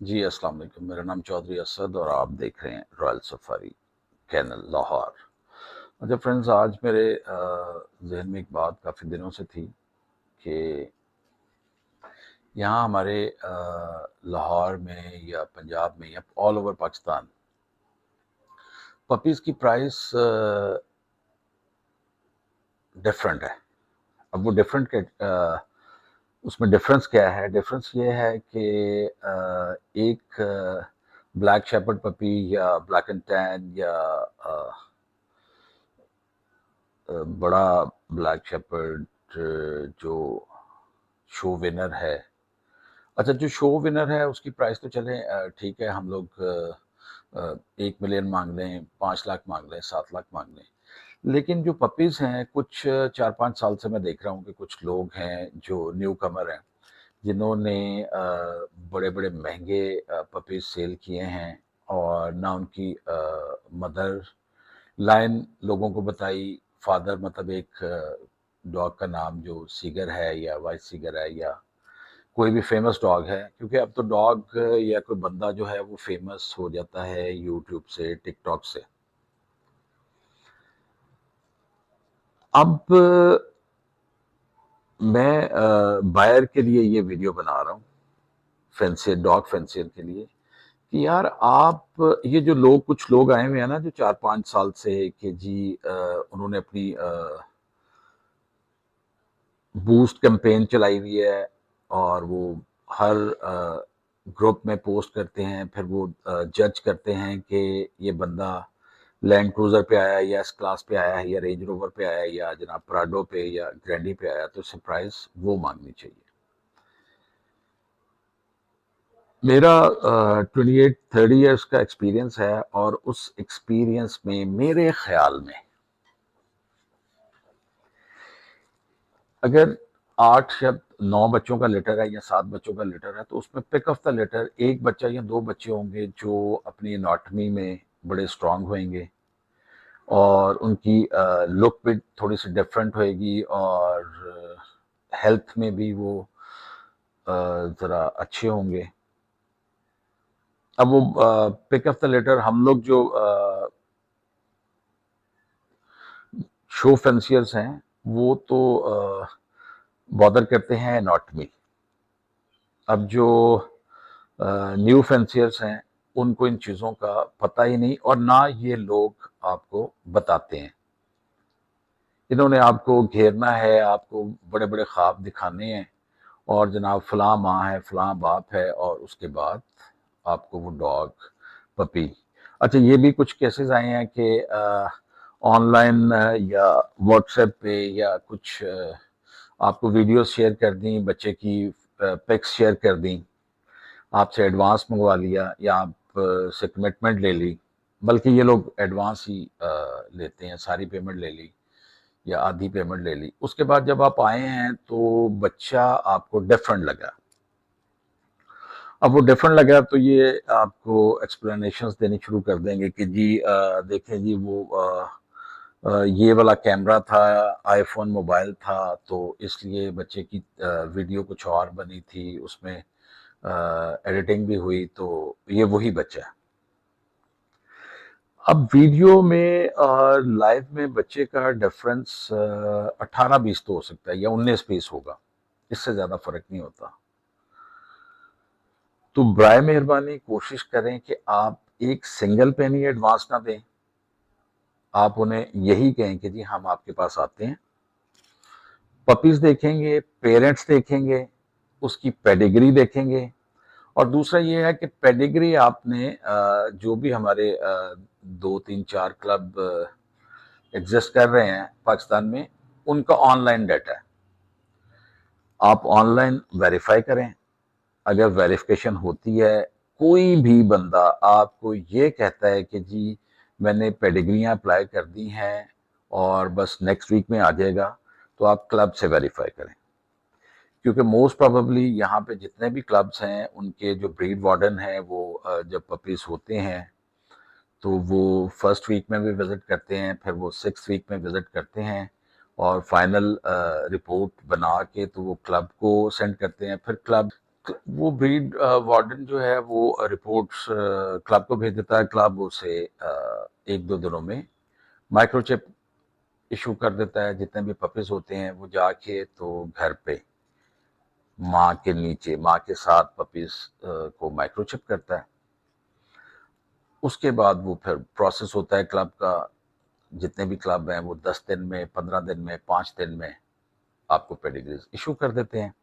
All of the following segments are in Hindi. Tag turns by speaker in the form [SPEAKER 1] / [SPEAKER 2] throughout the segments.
[SPEAKER 1] जी, अस्सलाम वालेकुम। मेरा नाम चौधरी असद और आप देख रहे हैं रॉयल सफारी कैनल लाहौर। अच्छा फ्रेंड्स, आज मेरे जहन में एक बात काफ़ी दिनों से थी कि यहाँ हमारे लाहौर में या पंजाब में या ऑल ओवर पाकिस्तान पपीज़ की प्राइस डिफरेंट है। अब वो डिफरेंट के उसमें डिफरेंस क्या है? डिफरेंस ये है कि एक ब्लैक शेपर्ड पपी या ब्लैक एंड टैन या बड़ा ब्लैक शेपर्ड जो शो विनर है। अच्छा, जो शो विनर है उसकी प्राइस तो चले ठीक है, हम लोग 1 मिलियन मांग लें, 5 लाख मांग लें, 7 लाख मांग लें। लेकिन जो पपीज हैं, कुछ 4-5 साल से मैं देख रहा हूँ कि कुछ लोग हैं जो न्यू कमर हैं, जिन्होंने बड़े बड़े महंगे पपीज सेल किए हैं और ना उनकी मदर लाइन लोगों को बताई। फादर मतलब एक डॉग का नाम जो सीगर है या वाइट सीगर है या कोई भी फेमस डॉग है, क्योंकि अब तो डॉग या कोई बंदा जो है वो फेमस हो जाता है यूट्यूब से, टिकटॉक से। अब मैं बायर के लिए ये वीडियो बना रहा हूँ, फेंसियर डॉग फेंसियर के लिए, कि यार आप ये जो लोग कुछ लोग आए हुए हैं ना जो 4-5 साल से कि जी उन्होंने अपनी बूस्ट कैंपेन चलाई हुई है और वो हर ग्रुप में पोस्ट करते हैं, फिर वो जज करते हैं कि ये बंदा लैंड क्रूजर पे आया या एस क्लास पे आया है या रेंज रोवर पे आया है या जनाब प्राडो पे या ग्रैंडी पे आया, तो इससे प्राइस वो मांगनी चाहिए। मेरा 28-30 ईयर्स का एक्सपीरियंस है और उस एक्सपीरियंस में मेरे ख्याल में अगर 8 या 9 बच्चों का लिटर है या 7 बच्चों का लिटर है, तो उसमें पिक ऑफ द लिटर एक बच्चा या 2 बच्चे होंगे जो अपनी एनाटमी में बड़े स्ट्रांग होंगे और उनकी लुक भी थोड़ी सी डिफरेंट होएगी और हेल्थ में भी वो ज़रा अच्छे होंगे। अब वो पिक ऑफ द लिटर हम लोग जो शो फेंसियर्स हैं वो तो बॉदर करते हैं एनाटमी। अब जो न्यू फेंसियर्स हैं उनको इन चीज़ों का पता ही नहीं और ना ये लोग आपको बताते हैं। इन्होंने आपको घेरना है, आपको बड़े बड़े ख्वाब दिखाने हैं और जनाब फलां माँ है, फलां बाप है और उसके बाद आपको वो डॉग पपी। अच्छा, ये भी कुछ केसेस आए हैं कि ऑनलाइन या व्हाट्सएप पे या कुछ आपको वीडियोस शेयर कर दी, बच्चे की पिक्स शेयर कर दी, आपसे एडवांस मंगवा लिया या आप से कमिटमेंट ले ली। बल्कि ये लोग एडवांस ही लेते हैं, सारी पेमेंट ले ली या आधी पेमेंट ले ली। उसके बाद जब आप आए हैं तो बच्चा आपको डिफरेंट लगा। अब वो डिफरेंट लगा तो ये आपको एक्सप्लेनेशंस देनी शुरू कर देंगे कि जी देखें जी वो ये वाला कैमरा था, आईफोन मोबाइल था, तो इसलिए बच्चे की वीडियो कुछ और बनी थी, उसमें एडिटिंग भी हुई, तो ये वही बच्चा है। अब वीडियो में और लाइव में बच्चे का डिफरेंस 18-20 तो हो सकता है या 19-20 होगा, इससे ज़्यादा फर्क नहीं होता। तो बराए मेहरबानी कोशिश करें कि आप एक सिंगल पेनी एडवांस ना दें। आप उन्हें यही कहें कि जी हम आपके पास आते हैं, पपीज देखेंगे, पेरेंट्स देखेंगे, उसकी पेडिग्री देखेंगे और दूसरा ये है कि पेडिग्री आपने जो भी हमारे 2-3-4 क्लब एग्जिस्ट कर रहे हैं पाकिस्तान में, उनका ऑनलाइन डाटा है। आप ऑनलाइन वेरीफाई करें। अगर वेरिफिकेशन होती है, कोई भी बंदा आपको ये कहता है कि जी मैंने पेडिग्रियाँ अप्लाई कर दी हैं और बस नेक्स्ट वीक में आ जाएगा, तो आप क्लब से वेरीफाई करें। क्योंकि मोस्ट प्रोबेबली यहाँ पे जितने भी क्लब्स हैं उनके जो ब्रीड वार्डन हैं वो जब पपीज होते हैं तो वो फर्स्ट वीक में भी विजिट करते हैं, फिर वो 6th वीक में विजिट करते हैं और फाइनल रिपोर्ट बना के तो वो क्लब को सेंड करते हैं। फिर क्लब वो ब्रीड वार्डन जो है वो रिपोर्ट्स क्लब को भेज देता है, क्लब उसे एक दो दिनों में माइक्रोचिप इशू कर देता है। जितने भी पपीज होते हैं वो जाके तो घर पे माँ के नीचे, माँ के साथ पपीज को माइक्रोचिप करता है। उसके बाद वो फिर प्रोसेस होता है क्लब का। जितने भी क्लब हैं वो 10 दिन में, 15 दिन में, 5 दिन में आपको पेडिग्रीज इशू कर देते हैं।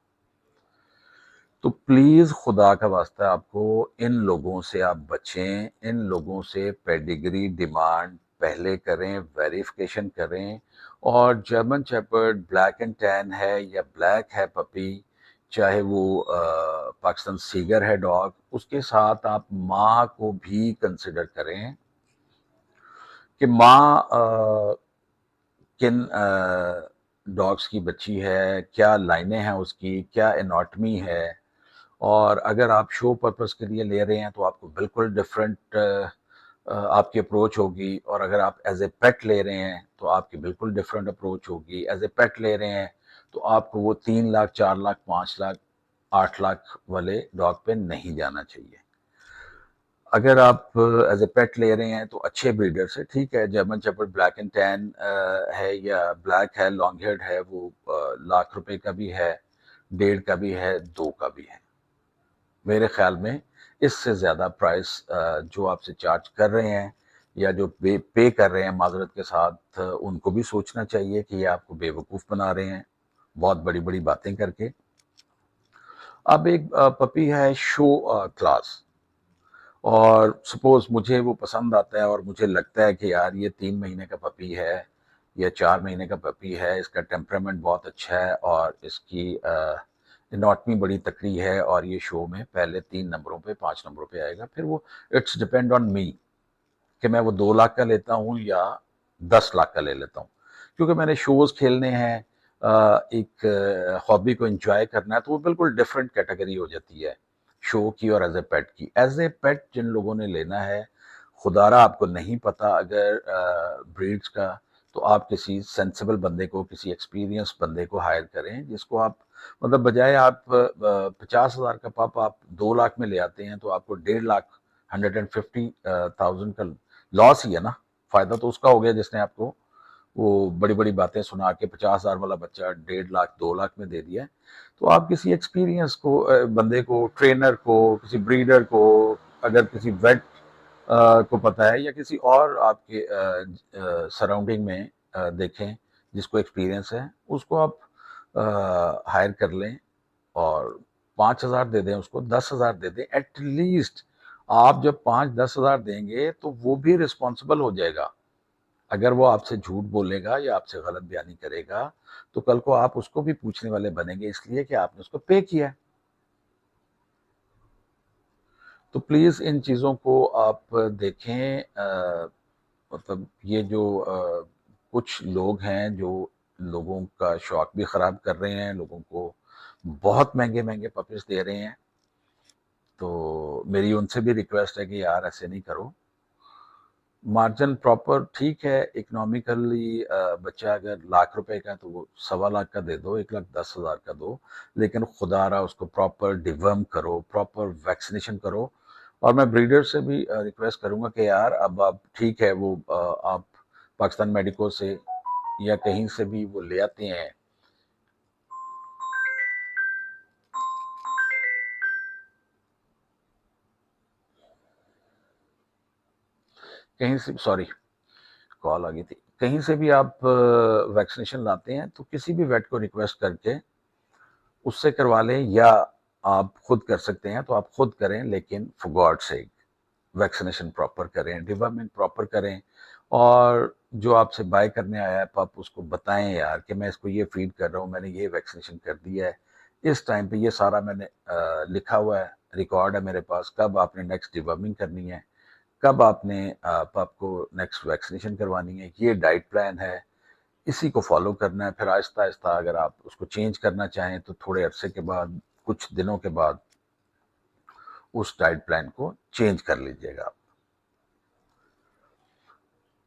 [SPEAKER 1] तो प्लीज खुदा का वास्ता आपको इन लोगों से आप बचें। इन लोगों से पेडिग्री डिमांड पहले करें, वेरिफिकेशन करें। और German shepherd black and tan है या ब्लैक है पपी, चाहे वो पाकिस्तान सीगर है डॉग, उसके साथ आप माँ को भी कंसिडर करें कि माँ किन डॉग्स की बच्ची है, क्या लाइनें हैं उसकी, क्या एनाटमी है। और अगर आप शो पर्पस के लिए ले रहे हैं तो आपको बिल्कुल डिफरेंट आपकी अप्रोच होगी। और अगर आप एज ए पेट ले रहे हैं तो आपकी बिल्कुल डिफरेंट अप्रोच होगी। एज ए पेट ले रहे हैं तो आपको वो 3 लाख, 4 लाख, 5 लाख, 8 लाख वाले डॉग पे नहीं जाना चाहिए। अगर आप एज ए पेट ले रहे हैं तो अच्छे ब्रीडर से, ठीक है, German shepherd black and tan है या ब्लैक है, लॉन्ग हेयर्ड है, वो लाख रुपए का भी है, 1.5 का भी है, 2 का भी है। मेरे ख्याल में इससे ज़्यादा प्राइस जो आपसे चार्ज कर रहे हैं या जो पे कर रहे हैं माजरत के साथ, उनको भी सोचना चाहिए कि ये आपको बेवकूफ़ बना रहे हैं बहुत बड़ी बड़ी बातें करके। अब एक पपी है शो क्लास, और सपोज मुझे वो पसंद आता है और मुझे लगता है कि यार ये 3 महीने का पपी है या 4 महीने का पपी है, इसका टेम्परामेंट बहुत अच्छा है और इसकी एनाटमी बड़ी तकड़ी है और ये शो में पहले 3 नंबरों पे, 5 नंबरों पे आएगा। फिर वो इट्स डिपेंड ऑन मी कि मैं वो 2 लाख का लेता हूँ या 10 लाख का ले लेता हूँ। क्योंकि मैंने शोज खेलने हैं, एक हॉबी को एंजॉय करना है, तो वो बिल्कुल डिफरेंट कैटेगरी हो जाती है शो की और एज ए पेट की। एज ए पेट जिन लोगों ने लेना है, खुदारा आपको नहीं पता अगर ब्रीड्स का, तो आप किसी सेंसिबल बंदे को, किसी एक्सपीरियंस बंदे को हायर करें, जिसको आप मतलब बजाय आप 50,000 का पप आप 2 लाख में ले आते हैं तो आपको 1.5 लाख, 150,000 का लॉस ही है ना। फायदा तो उसका हो गया जिसने आपको वो बड़ी बड़ी बातें सुना के 50,000 वाला बच्चा 1.5 लाख, 2 लाख में दे दिया है। तो आप किसी एक्सपीरियंस को, बंदे को, ट्रेनर को, किसी ब्रीडर को, अगर किसी वेट को पता है या किसी और आपके सराउंडिंग में देखें जिसको एक्सपीरियंस है, उसको आप हायर कर लें और 5,000 दे दें उसको, 10,000 दे दें एटलीस्ट। आप जब 5-10,000 देंगे तो वो भी रिस्पॉन्सिबल हो जाएगा। अगर वो आपसे झूठ बोलेगा या आपसे गलत बयानी करेगा तो कल को आप उसको भी पूछने वाले बनेंगे, इसलिए कि आपने उसको पे किया है। तो प्लीज इन चीजों को आप देखें। मतलब ये जो कुछ लोग हैं जो लोगों का शौक भी खराब कर रहे हैं, लोगों को बहुत महंगे महंगे पपीज दे रहे हैं, तो मेरी उनसे भी रिक्वेस्ट है कि यार ऐसे नहीं करो। मार्जिन प्रॉपर ठीक है, इकोनॉमिकली बच्चा अगर लाख रुपए का तो वो 1.25 लाख का दे दो, 1,10,000 का दो, लेकिन खुदारा उसको प्रॉपर डिवर्म करो, प्रॉपर वैक्सीनेशन करो। और मैं ब्रीडर से भी रिक्वेस्ट करूंगा कि यार अब आप ठीक है वो आप पाकिस्तान मेडिको से या कहीं से भी वो ले आते हैं, कहीं से, सॉरी कॉल आ गई थी, कहीं से भी आप वैक्सीनेशन लाते हैं तो किसी भी वेट को रिक्वेस्ट करके उससे करवा लें, या आप खुद कर सकते हैं तो आप खुद करें, लेकिन for God sake vaccination proper करें, डिवर्मिंग प्रॉपर करें। और जो आपसे बाय करने आया है पप, उसको बताएं यार कि मैं इसको ये फीड कर रहा हूँ, मैंने ये वैक्सीनेशन कर दिया है, इस टाइम पे ये सारा मैंने लिखा हुआ है, रिकॉर्ड है मेरे पास, कब आपने नेक्स्ट डिवर्मिंग करनी है, कब आपने पप को नेक्स्ट वैक्सीनेशन करवानी है, ये डाइट प्लान है, इसी को फॉलो करना है। फिर आहिस्ता आहिस्ता अगर आप उसको चेंज करना चाहें तो थोड़े अरसे के बाद, कुछ दिनों के बाद उस डाइट प्लान को चेंज कर लीजिएगा आप।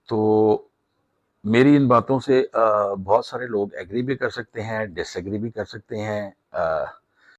[SPEAKER 1] तो मेरी इन बातों से बहुत सारे लोग एग्री भी कर सकते हैं, डिसएग्री भी कर सकते हैं।